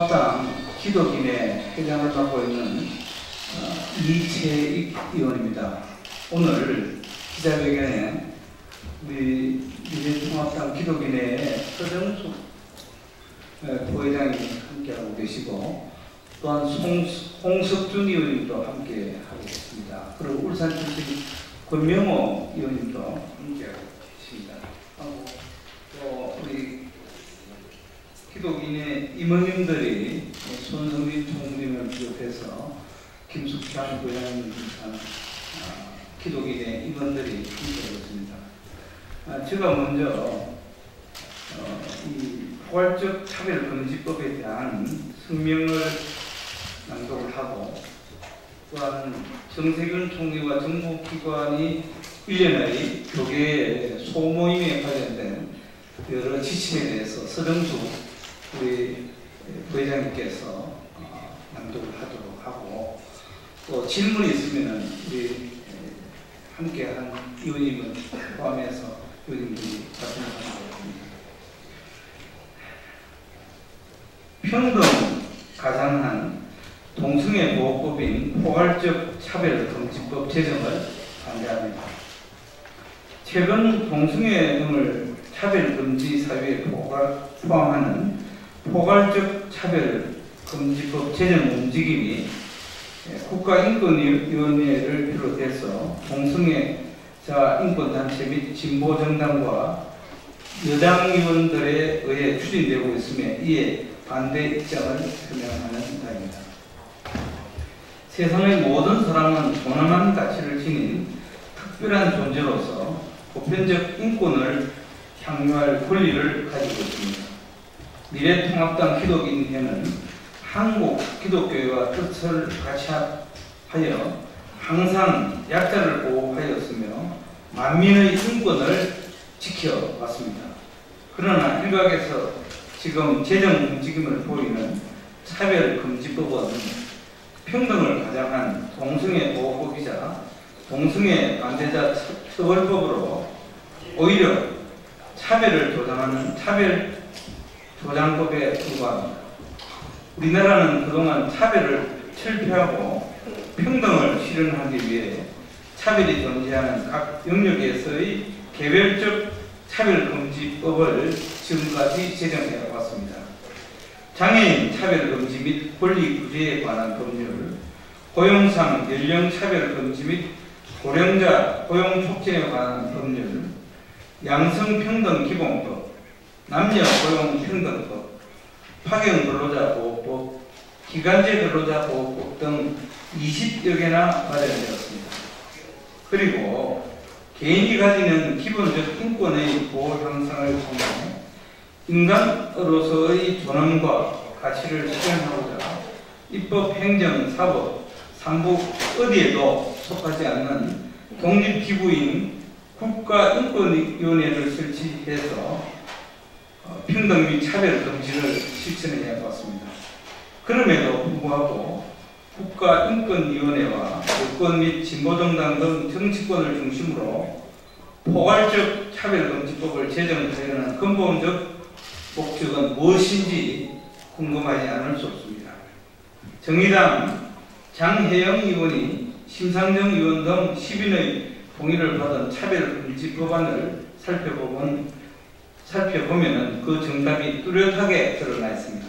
당 기독인의 회장을 맡고 있는 이채익 의원입니다. 오늘 기자회견에 우리 미래통합당 기독인의 서정숙 부회장이 함께하고 계시고, 또한 홍석준 의원님도 함께 하겠습니다. 그리고 울산 출신 권명호 의원님도 함께하고 계십니다. 또 우리 기독인의 임원님들이 손성민 총리를 비롯해서 김숙찬 부회장님 비롯한 기독인의 임원들이 함께하고 있습니다. 제가 먼저 이 포괄적 차별금지법에 대한 성명을 낭독을 하고, 또한 정세균 총리와 정부기관이 1년의 교계 소모임에 관련된 여러 지침에 대해서 서정숙 우리 부회장님께서 낭독을 하도록 하고, 또 질문이 있으면 우리 함께한 의원님을 포함해서 의원님들이 답변하도록 합니다. 평등 가장한 동성애 보호법인 포괄적 차별금지법 제정을 반대합니다. 최근 동성애 등을 차별금지 사유에 포함하는 포괄적 차별금지법 제정 움직임이 국가인권위원회를 비롯해서 동성애자 인권단체 및 진보정당과 여당 의원들에 의해 추진되고 있으며, 이에 반대 입장을 표명하는 바입니다. 세상의 모든 사람은 존엄한 가치를 지닌 특별한 존재로서 보편적 인권을 향유할 권리를 가지고 있습니다. 미래통합당 기독인회는 한국 기독교회와 뜻을 같이하여 항상 약자를 보호하였으며 만민의 인권을 지켜왔습니다. 그러나 일각에서 지금 제정 움직임을 보이는 차별금지법은 평등을 가장한 동성애 보호법이자 동성애 반대자 처벌법으로 오히려 차별을 조장하는 차별조장법에 불과합니다. 우리나라는 그동안 차별을 철폐하고 평등을 실현하기 위해 차별이 존재하는 각 영역에서의 개별적 차별금지법을 지금까지 제정해 왔습니다. 장애인 차별금지 및 권리 구제에 관한 법률, 고용상 연령 차별금지 및 고령자 고용 촉진에 관한 법률, 양성평등기본법, 남녀고용평등법, 파견근로자보호법, 기간제근로자보호법 등 20여 개나 마련되었습니다. 그리고 개인이 가지는 기본적 인권의 보호 향상을 통해 인간으로서의 존엄과 가치를 실현하고자 입법, 행정, 사법, 상부 어디에도 속하지 않는 독립기구인 국가인권위원회를 설치해서 평등 및 차별 금지를 실천해 왔습니다. 그럼에도 불구하고 국가인권위원회와 여권 및 진보정당 등 정치권을 중심으로 포괄적 차별금지법을 제정하려는 근본적 목적은 무엇인지 궁금하지 않을 수 없습니다. 정의당 장혜영 의원이 심상정 의원 등 10인의 동의를 받은 차별금지 법안을 살펴보면 그 정답이 뚜렷하게 드러나 있습니다.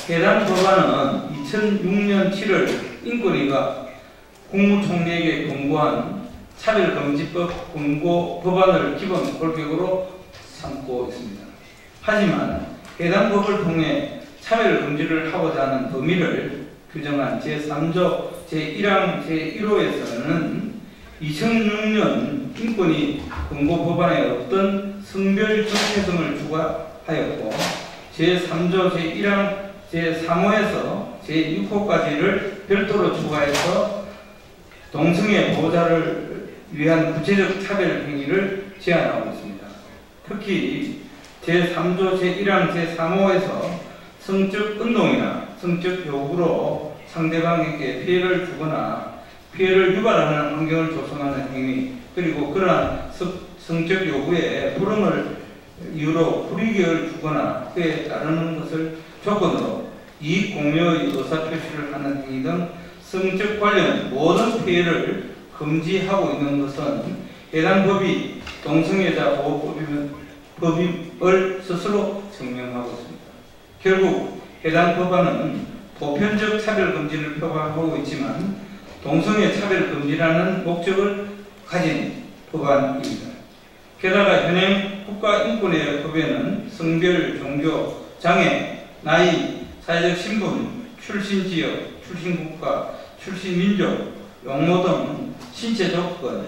해당 법안은 2006년 7월 인권위가 국무총리에게 공고한 차별금지법 권고 법안을 기본 골격으로 삼고 있습니다. 하지만 해당 법을 통해 차별금지를 하고자 하는 범위를 규정한 제3조 제1항 제1호에서는 2006년 인권위 권고 법안에 어떤 성별 정체성을 추가하였고, 제3조 제1항 제3호에서 제6호까지를 별도로 추가해서 동성애 보호자를 위한 구체적 차별 행위를 제한하고 있습니다. 특히 제3조 제1항 제3호에서 성적 운동이나 성적 요구로 상대방에게 피해를 주거나 피해를 유발하는 환경을 조성하는 행위, 그리고 그러한 성적 요구에 불응을 이유로 불이익을 주거나 그에 따르는 것을 조건으로 이익 공유의 의사표시를 하는 행위 등 성적 관련 모든 피해를 금지하고 있는 것은 해당 법이 동성애자 보호법임을 스스로 증명하고 있습니다. 결국 해당 법안은 보편적 차별 금지를 표방하고 있지만 동성애 차별 금지라는 목적을 가진 법안입니다. 게다가 현행 국가인권위법에는 성별, 종교, 장애, 나이, 사회적 신분, 출신 지역, 출신 국가, 출신 민족, 용모 등 신체 조건,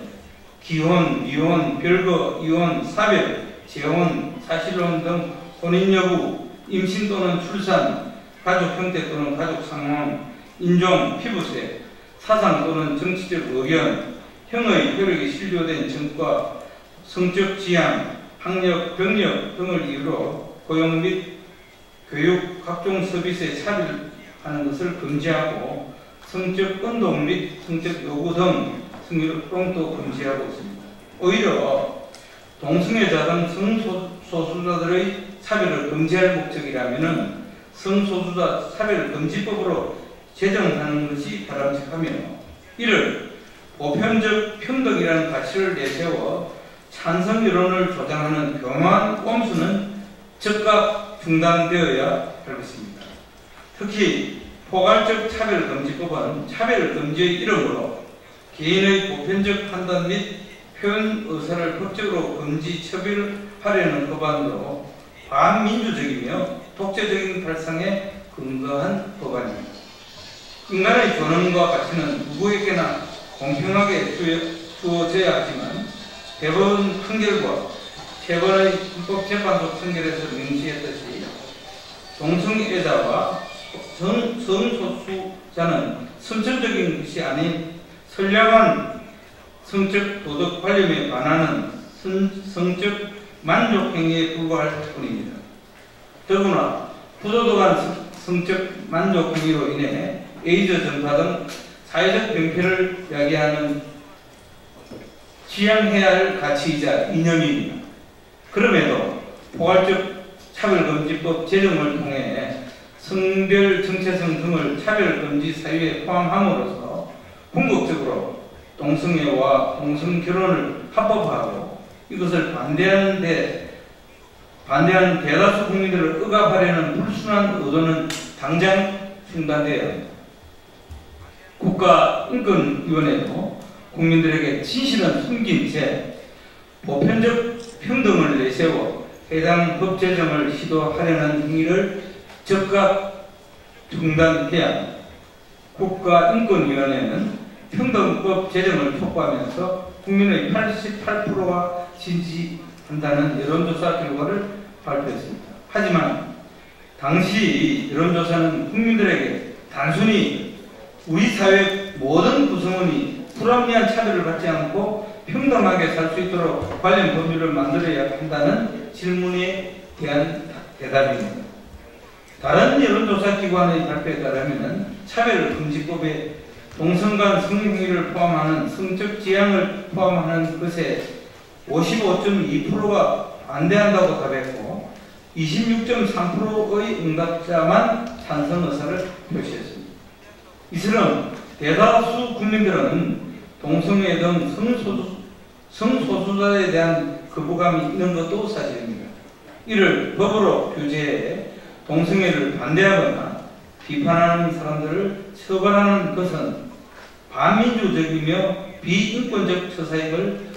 기혼, 미혼, 별거, 이혼, 사별, 재혼, 사실혼 등 혼인 여부, 임신 또는 출산, 가족 형태 또는 가족 상황, 인종, 피부색, 사상 또는 정치적 의견, 형의 효력이 실효된 전과, 성적 지향, 학력, 병력 등을 이유로 고용 및 교육, 각종 서비스에 차별하는 것을 금지하고 성적 운동 및 성적 요구 등 성희롱도 금지하고 있습니다. 오히려 동성애자 등 성소수자들의 차별을 금지할 목적이라면 성소수자 차별금지법으로 제정하는 것이 바람직하며 이를 보편적 평등이라는 가치를 내세워 찬성 여론을 조장하는 교묘한 꼼수는 즉각 중단되어야 할 것입니다. 특히 포괄적 차별금지법은 차별금지의 이름으로 개인의 보편적 판단 및 표현 의사를 법적으로 금지 처벌하려는 법안으로 반민주적이며 독재적인 발상에 근거한 법안입니다. 인간의 존엄과 가치는 누구에게나 공평하게 주어져야 하지만 대법원 판결과 최고의 헌법재판소 판결에서 명시했듯이 동성애자와 성소수자는 선천적인 것이 아닌 선량한 성적 도덕 관념에 반하는 성적 만족 행위에 불과할 뿐입니다. 더구나 부도덕한 성적 만족 행위로 인해 에이즈 전파 등 사회적 병폐를 야기하는 지양해야 할 가치이자 이념입니다. 그럼에도 포괄적 차별금지법 제정을 통해 성별 정체성 등을 차별금지 사유에 포함함으로써 궁극적으로 동성애와 동성결혼을 합법화하고 이것을 반대하는 대다수 국민들을 억압하려는 불순한 의도는 당장 중단되어야 합니다. 국가인권위원회도 국민들에게 진실은 숨긴 채 보편적 평등을 내세워 해당 법 제정을 시도하려는 행위를 즉각 중단해야 합니다. 국가인권위원회는 평등법 제정을 촉구하면서 국민의 88%가 지지한다는 여론조사 결과를 발표했습니다. 하지만 당시 여론조사는 국민들에게 단순히 우리 사회 모든 구성원이 불합리한 차별을 받지 않고 평등하게 살 수 있도록 관련 법률을 만들어야 한다는 질문에 대한 대답입니다. 다른 여론조사 기관의 발표에 따르면 차별금지법에 동성간 성행위를 포함하는 성적 지향을 포함하는 것에 55.2%가 반대한다고 답했고 26.3%의 응답자만 찬성 의사를 표시했습니다. 이처럼 대다수 국민들은 동성애 등 성소수자에 대한 거부감이 있는 것도 사실입니다. 이를 법으로 규제해 동성애를 반대하거나 비판하는 사람들을 처벌하는 것은 반민주적이며 비인권적 처사임을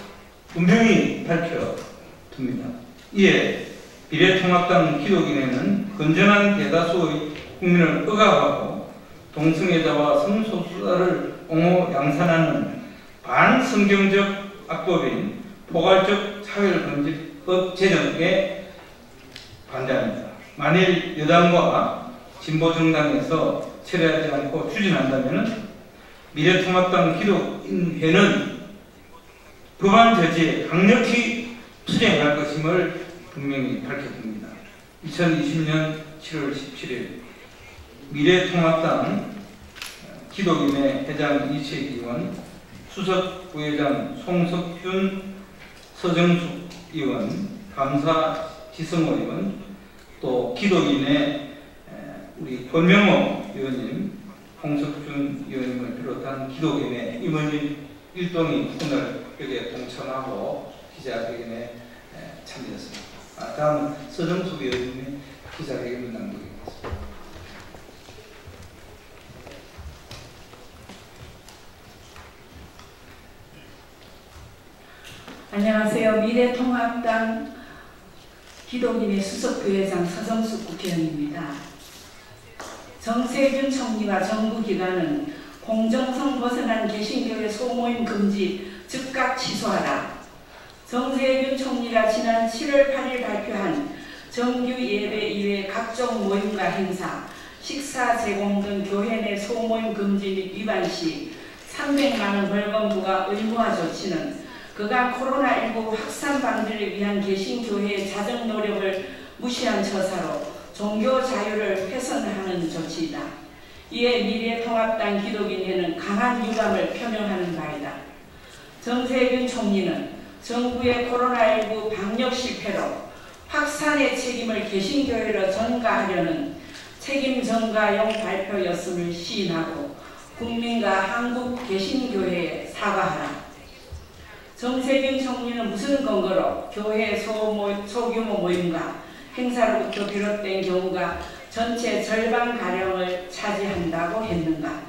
분명히 밝혀둡니다. 이에 미래통합당 기독인회는 건전한 대다수의 국민을 억압하고 동성애자와 성소수자를 옹호 양산하는 반성경적 악법인 포괄적 차별금지법 제정에 반대합니다. 만일 여당과 진보정당에서 철회하지 않고 추진한다면 미래통합당 기독인회는 법안 저지에 강력히 투쟁할 것임을 분명히 밝혔습니다. 2020년 7월 17일 미래통합당 기독인회 회장 이채익 의원, 수석 부회장 송석준, 서정숙 의원, 감사 지성호 의원, 또 기독인회 권명호 의원님, 홍석준 의원님을 비롯한 기독인의 임원님 일동이 오늘 여기에 동참하고 기자회견에 참여했습니다. 다음은 서정숙 의원님의 기자회견을 낭독하겠습니다. 안녕하세요. 미래통합당 기독인의 수석부회장 서정숙 국회의원입니다. 정세균 총리와 정부기관은 공정성 벗어난 개신교의 소모임 금지 즉각 취소하라. 정세균 총리가 지난 7월 8일 발표한 정규 예배 이외 각종 모임과 행사, 식사 제공 등 교회 내 소모임 금지 및 위반 시 300만 원 벌금 부과 의무화 조치는 그간 코로나19 확산 방지를 위한 개신교회의 자정 노력을 무시한 처사로 종교 자유를 훼손하는 조치이다. 이에 미래통합당 기독인회는 강한 유감을 표명하는 바이다. 정세균 총리는 정부의 코로나19 방역 실패로 확산의 책임을 개신교회로 전가하려는 책임 전가용 발표였음을 시인하고 국민과 한국 개신교회에 사과하라. 정세균 총리는 무슨 근거로 교회 소규모 모임과 행사로부터 비롯된 경우가 전체 절반가량을 차지한다고 했는가?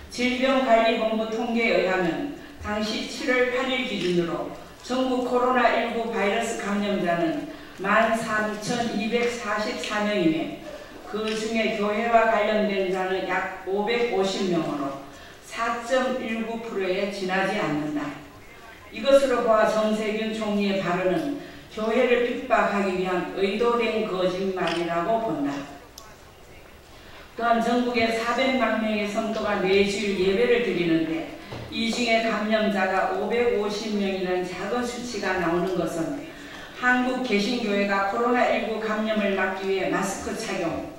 질병관리본부 통계에 의하면 당시 7월 8일 기준으로 전국 코로나19 바이러스 감염자는 13,244명이며 그 중에 교회와 관련된 자는 약 550명으로 4.19%에 지나지 않는다. 이것으로 보아 정세균 총리의 발언은 교회를 핍박하기 위한 의도된 거짓말이라고 본다. 또한 전국에 400만 명의 성도가 매주일 예배를 드리는데 이 중에 감염자가 550명이라는 작은 수치가 나오는 것은 한국 개신교회가 코로나19 감염을 막기 위해 마스크 착용,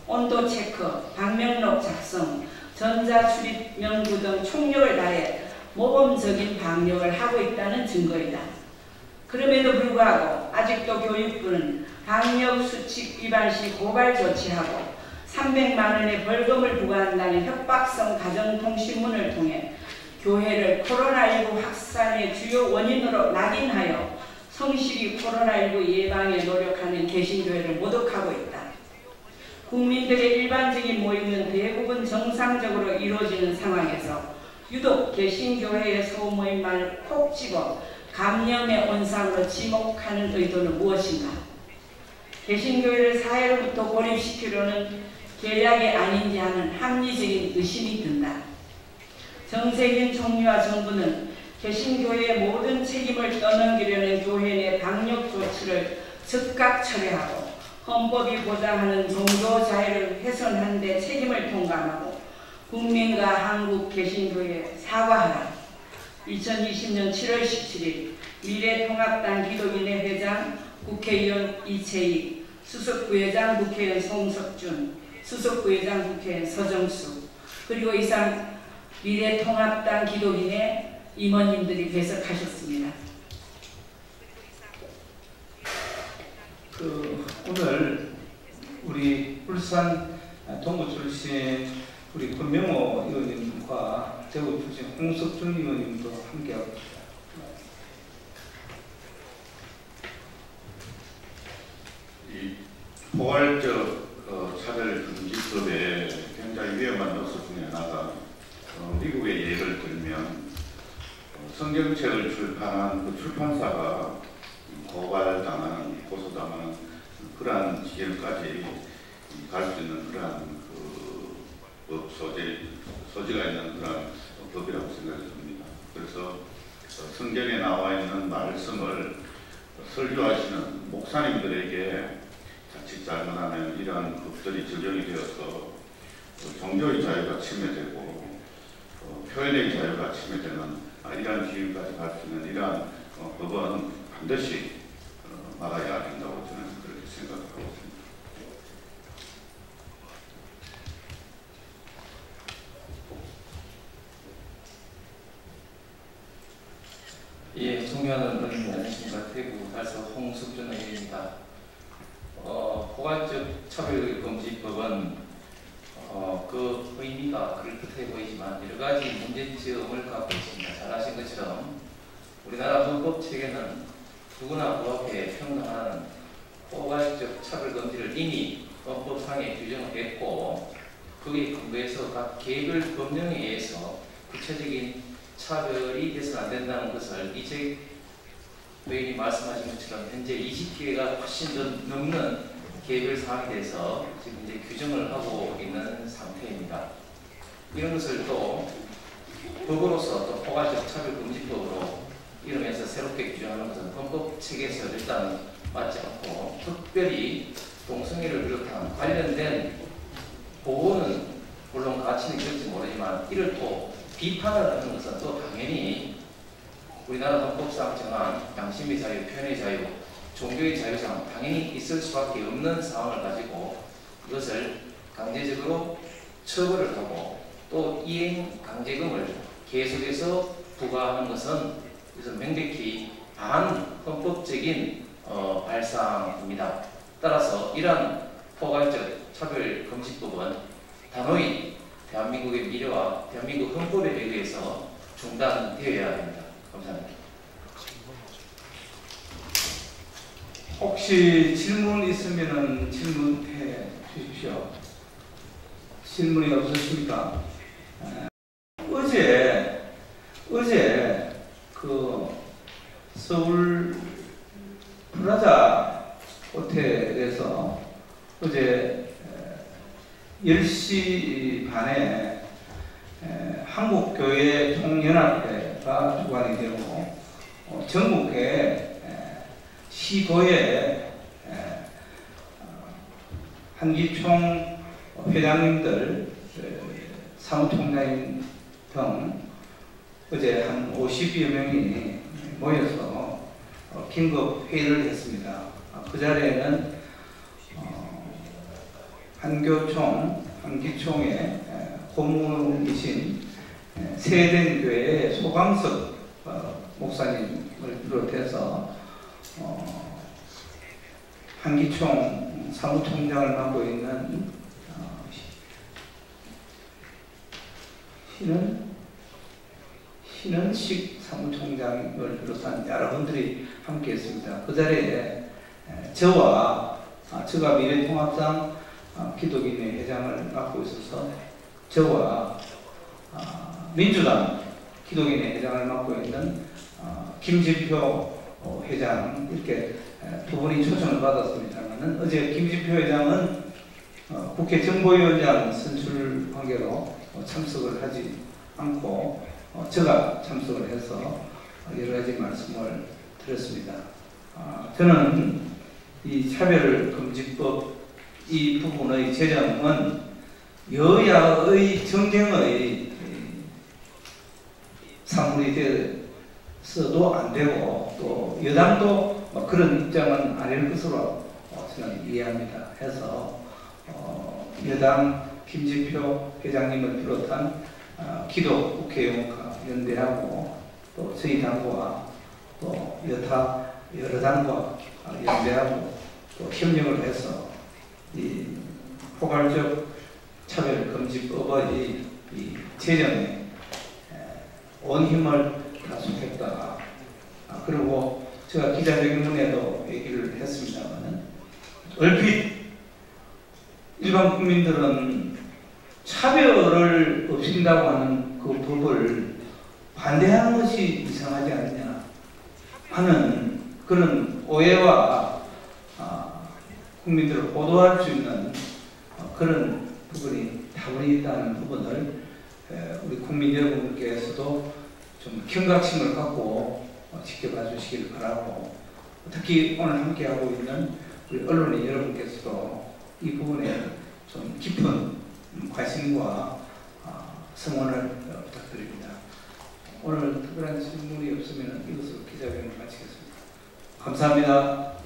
온도 체크, 방명록 작성, 전자출입 명부 등 총력을 다해 모범적인 방역을 하고 있다는 증거이다. 그럼에도 불구하고 아직도 교육부는 방역수칙 위반 시 고발 조치하고 300만 원의 벌금을 부과한다는 협박성 가정통신문을 통해 교회를 코로나19 확산의 주요 원인으로 낙인하여 성실히 코로나19 예방에 노력하는 개신교회를 모독하고 있다. 국민들의 일반적인 모임은 대부분 정상적으로 이루어지는 상황에서 유독 개신교회의 소모임만을 콕 집어 감염의 온상으로 지목하는 의도는 무엇인가? 개신교회를 사회로부터 고립시키려는 계략이 아닌지 하는 합리적인 의심이 든다. 정세균 총리와 정부는 개신교회의 모든 책임을 떠넘기려는 교회 내 방역 조치를 즉각 철회하고 헌법이 보장하는 종교 자유를 훼손한 데 책임을 통감하고 국민과 한국 개신교회에 사과하라. 2020년 7월 17일 미래통합당 기독인회 회장 국회의원 이채익, 수석부회장 국회의원 송석준, 수석부회장 국회의원 서정숙, 그리고 이상 미래통합당 기독인회 임원님들이 배석하셨습니다. 오늘 우리 울산 동구 출신 우리 권명호 의원님과 대구 출신 홍석준 의원님도 함께하고 있습니다. 이 포괄적 차별금지법에 굉장히 위험한 요소 중에 하나가 미국의 예를 들면 성경책을 출판한 그 출판사가 고발당하는, 고소당하는 그러한 지경까지 갈 수 있는 그러한 법 소지가 있는 그런 법이라고 생각이 듭니다. 그래서 성경에 나와 있는 말씀을 설교하시는 목사님들에게 자칫 잘못하면 이러한 법들이 적용이 되어서 종교의 자유가 침해되고 표현의 자유가 침해되는 이러한 지경까지 갈 수 있는 이러한 법은 반드시 막아야 된다고 저는 그렇게 생각하고 있습니다. 예, 존경하는 의원님 안녕하십니까. 대구 달서 홍석준 의원입니다. 포괄적 차별금지법은 그 의미가 그럴듯해 보이지만 여러 가지 문제점을 갖고 있습니다. 잘 아신 것처럼 우리나라 헌법 체계는 누구나 그 앞에 평등한 포괄적 차별 금지를 이미 헌법상에 규정을 했고, 거기에 근거해서 각 개별 법령에 의해서 구체적인 차별이 돼서는 안 된다는 것을 이제 의원이 말씀하신 것처럼 현재 20개가 훨씬 더 넘는 개별 사항에 대해서 지금 이제 규정을 하고 있는 상태입니다. 이런 것을 또 법으로서 또 포괄적 차별금지법으로 이러면서 새롭게 규정하는 것은 헌법 체계에서 일단 맞지 않고, 특별히 동성애를 비롯한 관련된 보호는 물론 가치는 있을지 모르지만 이를 또 비판을 하는 것은 또 당연히 우리나라 헌법상 정한 양심의 자유, 표현의 자유, 종교의 자유상 당연히 있을 수밖에 없는 상황을 가지고 이것을 강제적으로 처벌을 하고 또 이행 강제금을 계속해서 부과하는 것은 이것은 명백히 반헌법적인 발상입니다. 따라서 이러한 포괄적 차별금지법은 단호히 대한민국의 미래와 대한민국 헌법에 의해서 중단되어야 합니다. 감사합니다. 혹시 질문 있으면 질문해 주십시오. 질문이 없으십니까? 어제 그 서울 프라자 호텔에서 어제 10시 반에 한국교회 총연합회가 주관이 되고 전국의 시도의 한기총 회장님들, 사무총장님 등 어제 한 50여 명이 모여서 긴급 회의를 했습니다. 그 자리에는 한기총의 고문이신 세den교회의 소강석 목사님을 비롯해서 한기총 사무총장을 맡고 있는 신은식 사무총장을 비롯한 여러분들이 함께 했습니다. 그 자리에 저가 미래통합당 기독인회 회장을 맡고 있어서 저와 민주당 기독인회 회장을 맡고 있는 김진표 회장 이렇게 두 분이 초청을 받았습니다만 어제 김진표 회장은 국회 정보위원장 선출 관계로 참석을 하지 않고 제가 참석을 해서 여러 가지 말씀을 드렸습니다. 저는 이 차별금지법 이 부분의 제정은 여야의 정쟁의 사물이 돼서도 안 되고 또 여당도 그런 입장은 아닐 것으로 저는 이해합니다. 해서 여당 김진표 회장님을 비롯한 기독 국회의원과 연대하고 또 저희 당과 또 여타 여러 당과 연대하고 또 협력을 해서 이 포괄적 차별금지법의 이 제정에 온 힘을 다쏟겠다. 그리고 제가 기자회견문에도 얘기를 했습니다만 얼핏 일반 국민들은 차별을 없앤다고 하는 그 법을 반대하는 것이 이상하지 않느냐 하는 그런 오해와 국민들을 보도할 수 있는 그런 부분이 다분히 있다는 부분을 우리 국민 여러분께서도 좀 경각심을 갖고 지켜봐 주시길 바라고, 특히 오늘 함께하고 있는 우리 언론인 여러분께서도 이 부분에 좀 깊은 관심과 성원을 부탁드립니다. 오늘 특별한 질문이 없으면 이것으로 기자회견을 마치겠습니다. 감사합니다.